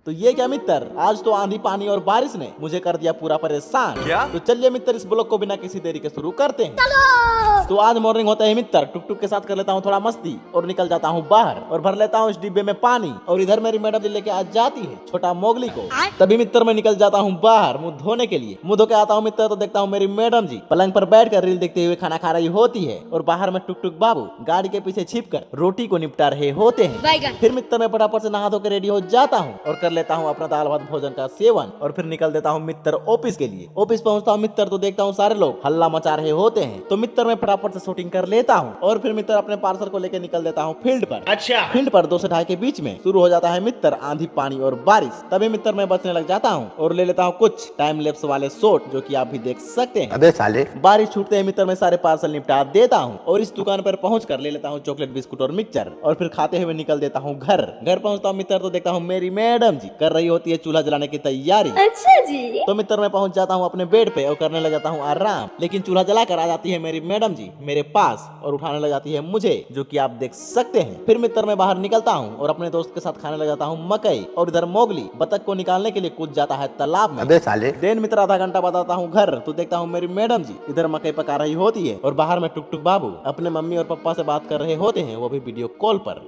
तो ये क्या मित्र, आज तो आंधी पानी और बारिश ने मुझे कर दिया पूरा परेशान। क्या? तो चलिए मित्र, इस ब्लॉग को बिना किसी देरी के शुरू करते हैं। तो आज मॉर्निंग होता है मित्र, टुक टुक के साथ कर लेता हूँ थोड़ा मस्ती और निकल जाता हूँ बाहर और भर लेता हूँ इस डिब्बे में पानी। और इधर मेरी मैडम जी लेके आ जाती है छोटा मोगली को। तभी मित्र मैं निकल जाता हूँ बाहर मुंह धोने के लिए। मुंह धो के आता हूँ मित्र तो देखता हूँ मेरी मैडम जी पलंग पर बैठ कर रील देखते हुए खाना खा रही होती है और बाहर में टुक टुक बाबू गाड़ी के पीछे छिप कर रोटी को निपटा रहे होते हैं। फिर मित्र मैं फटाफट से नहा धो के रेडी हो जाता हूँ और कर लेता हूँ अपना दाल भात भोजन का सेवन और फिर निकल देता हूँ मित्र ऑफिस के लिए। ऑफिस पहुंचता हूँ मित्र तो देखता हूँ सारे लोग हल्ला मचा रहे होते हैं। तो मित्र मैं फटाफट से शूटिंग कर लेता हूँ और फिर मित्र अपने पार्सल को लेकर निकल देता हूँ फील्ड पर। अच्छा। फील्ड पर 2 से 2:30 के बीच में शुरू हो जाता है मित्र आंधी पानी और बारिश। तभी मित्र मैं बचने लग जाता हूँ और ले लेता हूँ कुछ टाइम लैप्स वाले शॉट जो कि आप भी देख सकते हैं। अबे साले। बारिश छूटते हैं मित्र मैं सारे पार्सल निपटा देता हूँ और इस दुकान पर पहुंचकर ले लेता हूँ चॉकलेट बिस्कुट और मिक्सचर और फिर खाते हुए निकल देता हूँ घर। घर पहुंचता हूँ मित्र तो देखता हूँ मेरी मैडम जी कर रही होती है चूल्हा जलाने की तैयारी। अच्छा जी। तो मित्र मैं पहुंच जाता हूँ अपने बेड पे और करने लग जाता हूँ आराम। लेकिन चूल्हा जला कर आ जाती है मेरी मैडम जी मेरे पास और उठाने लग जाती है मुझे, जो कि आप देख सकते हैं। फिर मित्र मैं बाहर निकलता हूँ और अपने दोस्त के साथ खाने लग जाता हूँ मकई और इधर मोगली बतख को निकालने के लिए कूद जाता है तालाब में। अबे साले। देन मित्र आधा घंटा बाद आता हूँ घर तो देखता हूँ मेरी मैडम जी इधर मकई पका रही होती है और बाहर में टुक टुक बाबू अपने मम्मी और पापा से बात कर रहे होते हैं, वो भी वीडियो कॉल पर।